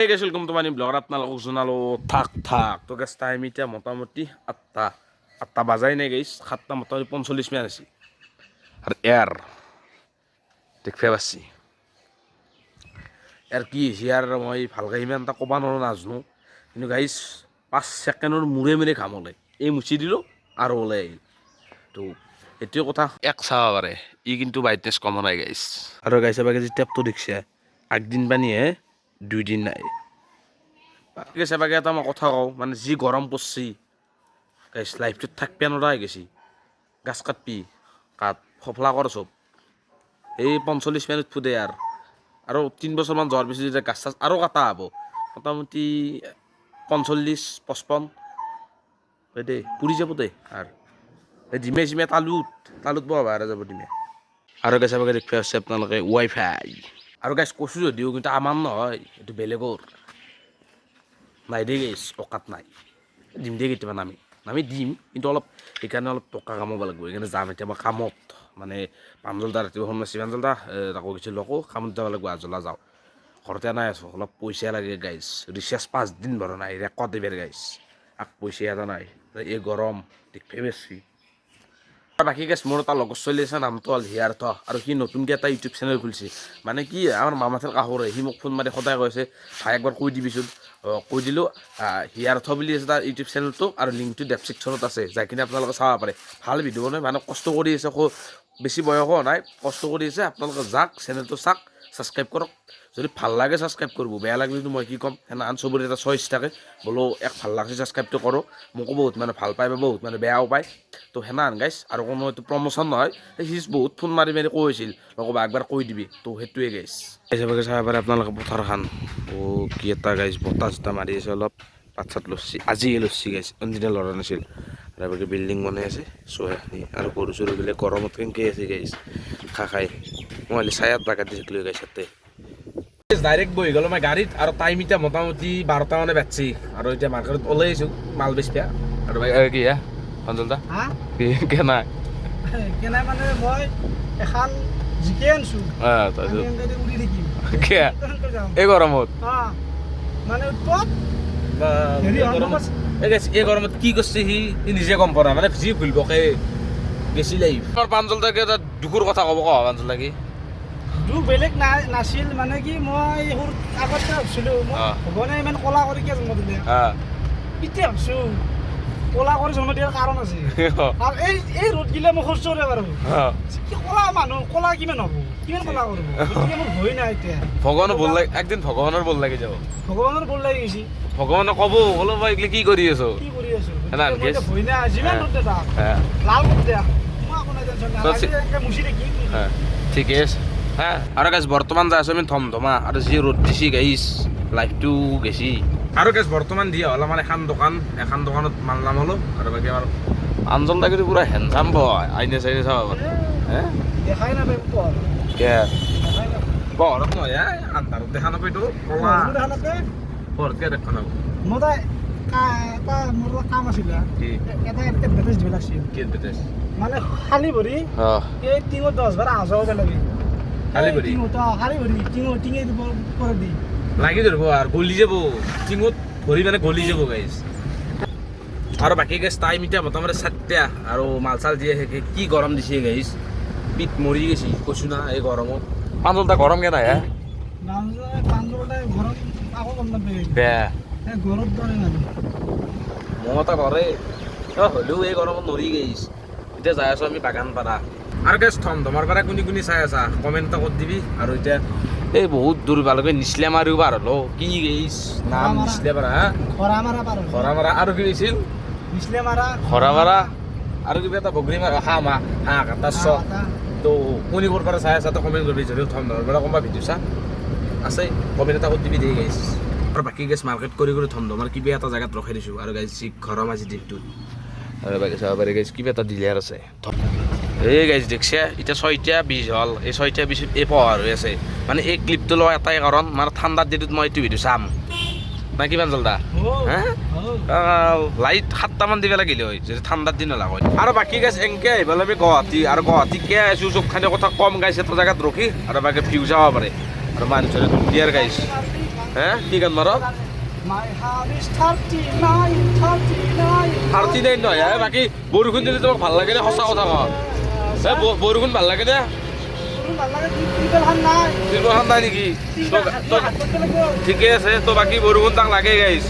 Hey guys, welcome to my new blog. আপনালোকক জনালো থাক তো গাইস টাইম এতিয়া মোটামুটি 8টা বাজাই নাই গাইস 7টা মোটামুটি 45 মিনিট আছে আর এয়ার দেখতে পাচ্ছি এর কি হিয়ার মই ভালকে ইমান এটা কবা নৰো নাজনো কিন্তু গাইস 5 সেকেন্ডৰ মুৰে কাম হলে এই মুছি দিলো আৰু ওলাই আহিল তো এটিও কথা এক চাবা পাৰে ই কিন্তু ব্ৰাইটনেস কম নাই গাইস আৰু গাইস আবার যে ট্যাপটো দেখছে একদিন বানিয়ে 2 দিন নাই ঠিক আছে বাকি এটা মই কথা কওঁ মানে যি গৰম পড়ছি গাইস লাইফটোত থাকপে নৰা হৈ গেছি গাছ কাটপি কাট ফফলা কৰ চব এই 45 মিনিট ফুদে আৰু 3 বছৰমান যোৱাৰ পিছত যে গাছ আৰু কাটা হ'ব মোটামুটি 45 55 দে পুৰি যাব দে আৰু এই ডিমে তালুত বহা যাব ডিমে আৰু গাছ বাকি দেখি আছে আপোনালোকে ৱাইফাই আৰু গাছ কৈছো যদিও কিন্তু আমাৰ নহয় এইটো বেলেগৰ নাই দে গাইছ অকাত নাই দিম দে কেতিয়াবা নামি দিম কিন্তু অলপ সেইকাৰণে অলপ টকা কামাব লাগিব সেইকাৰণে যাম এতিয়া মই কামত মানে পাঞ্জলদা ৰাতিপুৱা ফোন মাৰিছে পাঞ্জলদা তাকো কিছু লকো কামত যাব লাগিব আজলা যাওঁ ঘৰতে নাই আছোঁ অলপ পইচা লাগে গাইছ ৰিচাৰ্জ 5 দিন ভৰা নাই ৰেকৰ্ড দিবৰ গাইছ পইচা এটা নাই এই গৰম দেখবে বেছি বাকী গাইছ মোৰ এটা লগত চলি আছে নামটো হ'ল হিয়াৰ্থ আৰু সি নতুনকৈ এটা ইউটিউব চেনেল খুলিছে মানে কি আমাৰ মামাথৰ কাষৰে সি মোক ফোন মাৰি সদায় কৈছে ভাই একবাৰ কৈ দিবিচোন কৈ দিলোঁ হিয়াৰ্থ বুলি আছে তাৰ ইউটিউব চেনেলটো আৰু লিংকটো ডেছক্ৰিপশ্যনত আছে যাই কিনে আপোনালোকে চাব পাৰে ভাল ভিডিঅ' বনাই মানে কষ্ট কৰি আছে বেছি বয়সো নাই কষ্ট কৰি আছে আপোনালোকে যাওক চেনেলটো চাওক ছাবস্ক্ৰাইব কৰক যদি ভাল লাগে ছাবস্ক্ৰাইব কৰিব বেয়া লাগিলেতো মই কি ক'ম সেনাখন চবৰে এটা চইচ থাকে বোলো এক ভাল লাগছে ছাবস্ক্ৰাইবটো কৰোঁ মোকো বহুত মানে ভাল পায় বা বহুত মানে বেয়াও পায় তো সেনাখন গাইছ আৰু কোনো এইটো প্ৰমোশ্যন নহয় সি বহুত ফোন মাৰি কৈছিল লগবা একবাৰ কৈ দিবি তো সেইটোৱে গাইছ হিচাপে চাব পাৰে আপোনালোকে পথাৰখন কি এটা গাইছ বতাহ চতাহ মাৰি আছে অলপ পাত চাত লচ্ছি আজি লচ্ছি গাইছ অনদিনা লৰা নাছিল আৰু বাকী বিল্ডিং বনাই আছে চোৱাখিনি আৰু গৰু চৰু বিলাক গৰমত কেনেকৈ আছে গাইছ খাই মই চায়াত বাগাত দিছিলোঁ গাইছ তাতে ডাইৰেক্ট বহি গ'লো মই গাড়ীত আৰু টাইম এতিয়া মোটামুটি 12টা মানে বাজছি আৰু এতিয়া মাৰ্কেটত ওলাই আহিছোঁ মাল বেচা আৰু কি হা অঞ্জলদা কি কেনা মানে মই এখন জিকে আনছোঁ উৰি থাকিম এই গৰমত মানে উৎপত এই গৰমত কি কৰিছে সি নিজে গম পোৱা নাই মানে যি ভুলবকে বেছি লাগিব পাঞ্জলদাকে এটা দুখৰ কথা ক'ব কোৱা পাঞ্জলদা কি দুখ বেলেগ নাছিল মানে কি মই আগতে ভাবছিলোঁ ভগৱানে ইমান কলা কৰি কিয় জন্ম দিলে এতিয়া ভাবছোঁ কলা কৰি জন্ম দিয়াৰ কাৰণ আছে আৰু এই ৰ'দ গিলে মই খৰচ কৰিব পাৰোঁ কি কলা মানুহ কলা কিমান হ'ব কিমান কলা কৰিব গতিকে মোৰ ভয় নাই এতিয়া ভগৱানৰ বল লাগে একদিন ভগৱানৰ বল লাগি যাব ভগৱানৰ বল লাগি গৈছে ভগৱানে ক'ব বোলো মই এইগিলা কি কৰি আছো ভয় নাই যিমান ৰ'দ দে তাক লাল ৰ'দ দে মই আপোনাৰ টেনশ্যন মুচি দেখি ঠিকে আছে হ্যাঁ আৰু গাইছ বৰ্তমান যাই আছোঁ আমি ধমধমা আৰু যি ৰ'দ দিছি গাইছ লাইফটো গেছি আৰু গাইছ বৰ্তমান দিয়া হ'ল আমাৰ এখন দোকানত মাল নাম হ'লো আৰু বাকী আমাৰ আঞ্জল লাগিলে পুৰা হেণ্ডচাম বয় আইনে চাইনে চাব পাৰে দেখাই নাপায় পোহৰত নহয় আন্ধাৰত দেখা নাপায়তো পোহৰতকৈ দেখা নাপাব মোৰ কাম আছিলে এটা এডভাৰটাইজ দিব লাগিছিল মানে খালী ভৰি এই টিঙত 10 বাৰ আহ যাব লাগে লাগি ধৰিব আৰু গলি যাব টিঙত ভৰি মানে গলি যাব গাইছ আৰু বাকী গাইছ টাইম এতিয়া মোটামুটি 7টা আৰু মাল চাল দিয়ে থাকে কি গৰম দিছে গাইছ পিঠ মৰি গৈছে কৈছোঁ না এই গৰমত পাঞ্জলদা গৰম কেনে হে বেয়া মমতা ঘৰে হ'লেও এই গৰমত নৰি গাইছ এতিয়া যাই আছোঁ আমি বাগান পাৰা আৰু গাইছ ধমধমাৰ পৰা কোনি চাই আছা কমেণ্ট এটা কৰি দিবি আৰু এতিয়া এই বহুত দূৰ পালকে নিচলে মাৰিও পাৰ হলো কি গাইছ নাম নিচলে পাৰা খৰা মাৰা আৰু কি হৈছিল খৰা মাৰা আৰু কিবা এটা বগৰী মাৰা হাঁহ কাটাৰ চ তো কোনিবোৰ পৰা চাই আছা তো কমেণ্ট কৰিবি যদিও ধমধমাৰ পৰা কোনোবা ভিডিঅ' চা আছে কমেণ্ট এটা কৰি দিবি দেই গাইছ আৰু বাকী গাইছ মাৰ্কেট কৰি ধমধমাৰ কিবা এটা জেগাত ৰখাই দিছোঁ আৰু গাইছ ঘৰৰ মাজে দিনটোত আৰু বাকী চাব পাৰি গাইছ কিবা এটা ডিলাৰ আছে এই গাইছ দেখছে এতিয়া 6টা 20 হ'ল এই 6টা 20 এই পোহৰ হৈ আছে মানে এই ক্লিপটো লোৱা এটাই কাৰণ মানে ঠাণ্ডাৰ দিনটোত মই এইটো ভিডিঅ' চাম না কিমান জলদা লাইট 7টামান দিব লাগিলে হয় যদি ঠাণ্ডাৰ দিন হ'লা হয় আৰু বাকী গাইছ এনেকৈ আহিব আমি গুৱাহাটী আৰু গুৱাহাটীকে আহিছোঁ চবখানি কথা কম গাইছ এটা জেগাত ৰখি আৰু বাকী ভিউ চাব পাৰে আৰু মানুহ দুনিয়াৰ গাইছ হে কি গান মাৰ My heart is 39, 39. 39 নহয় হে বাকী বৰষুণ দিলে তোমাক ভাল লাগে নে সঁচা কথা ক হে বৰষুণ ভাল লাগে নে ভাল লাগে টিপল খান নাই তিলবৰখন নাই নেকি ঠিকে আছে তো বাকী বৰষুণ তাক লাগে গাইছ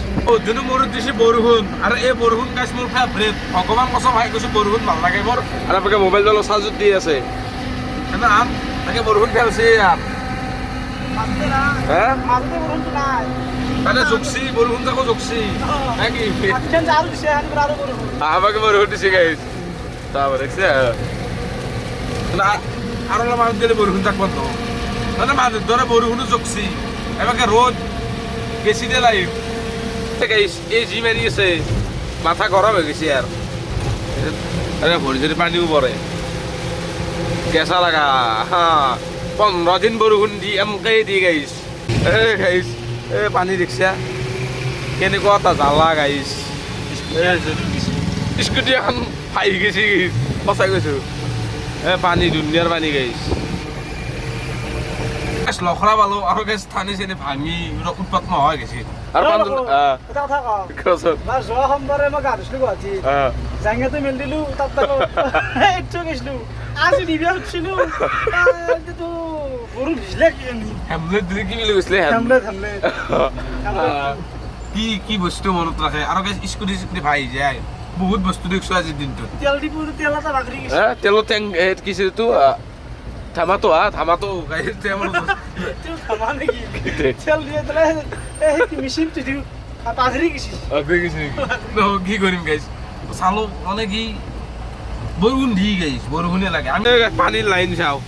যোনটো মোৰ দিছে বৰষুণ আৰু এই বৰষুণ গাইছ মোৰ ফেভৰেট ভগৱান কচম ভাই কৈছোঁ বৰষুণ ভাল লাগে মোৰ আৰু আপোনালোকে মোবাইলটো অলপ চাৰ্জত দি আছে আন তাকে বৰষুণ ফেলছে ইয়াত হে মানে জুকছি বৰষুণ তাকো জুকছি নাকি আমাকে বৰষুণ দিছে গাইছ তারপর দেখছে আর মানুষ দিলে বরষুণ থাকবো তো মানে মানুষ ধরে বরষুণও চকছি এবারে রোদ গেছি দিয়ে লাইভ এই জি মারিয়েছে মাথা গরম হয়ে গেছে আর আরে ভরি যদি পানিও পড়ে কেঁচা লাগা হ্যাঁ 15 দিন বরষুণ দি এমকে দি গাইছ গাইছ পানী দেখছা কেনেকুৱা এটা জ্বালা গাইছ স্কুটি এখন ফাই গেছি সঁচাই কৈছোঁ পানী দুনিয়াৰ পানী গাইছ লখৰা পালো আৰু গেছ থানি চেনি ভাঙি উৎপাত নোহোৱা গেছি আৰু যোৱা সোমবাৰে মই গা ধুইছিলো গুৱাহাটী জাঙিয়াটো মেলি দিলো তাত এইটো গৈছিলো আজি দিবিয়া উঠিছিলো বৰষুণ ভিজিলে কি হেমলেট দিলে কি বুলি কৈছিলে কি বস্তু মনত ৰাখে আৰু স্কুটি স্কুটি ভাই যায় বহুত বস্তু দেখিছো আজিৰ দিনটোত তেল দিব তেল এটা বাগৰি গৈছে তেলৰ টেংক কিছু ধামাটো ধামাটো গাড়ীৰ ধামা নেকি তেল দিয়ে পেলাই মেচিনটো দিওঁ বাগৰি গৈছে কি কৰিম গাইছ চালো মানে কি বৰষুণ দি গাইছ বৰষুণে লাগে আমি পানীৰ লাইন চাওঁ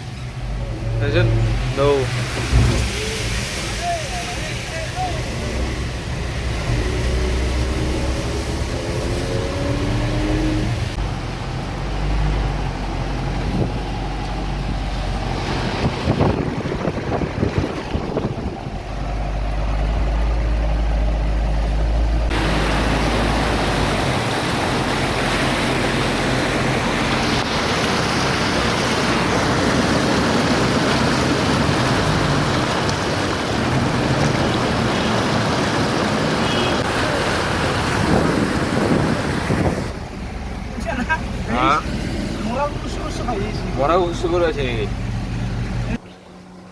মৰা চুগুৰ আছে নেকি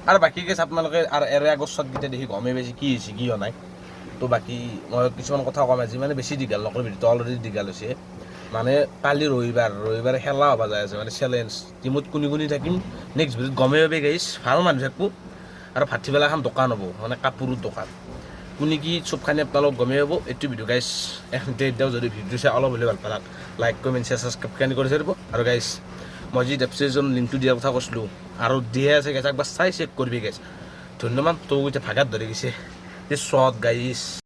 আৰু বাকী কেছ আপোনালোকে আৰু এৰে আগষ্টকেইটা দেখি গমেই বেছি কি হৈছে কি হোৱা নাই তো বাকী মই কিছুমান কথা কম আজি মানে বেছি দীঘল নকৰোঁ ভিডিঅ'টো অলৰেডি দীঘল হৈছে মানে কালি ৰবিবাৰে খেলা হ'ব যায় আছে মানে চেলেঞ্জ টিমত কোনি থাকিম নেক্সট ভিডিঅ'ত গমেই পাবি গাইছ ভাল মানুহ থাকিব আৰু ভাটিবেলা এখন দোকান হ'ব মানে কাপোৰৰ দোকান কোনে কি চবখানি আপোনালোক গমেই পাব এইটো ভিডিঅ' গাইছ এতিয়াও যদি ভিডিঅ' চাই অলপ হ'লে ভাল পালাক লাইক কমেণ্ট শ্বেয়াৰ ছাবস্ক্ৰাইব কৰি থৈ দিব আৰু গাইছ মই যি ৱেবছাইটজন লিংকটো দিয়াৰ কথা কৈছিলোঁ আৰু দিয়ে আছে গাইছ একবাৰ চাই চেক কৰিবি গাইছ ধন্যবাদ তোক এতিয়া ভাগাত ধৰি গৈছে এই শ্বট গাইছ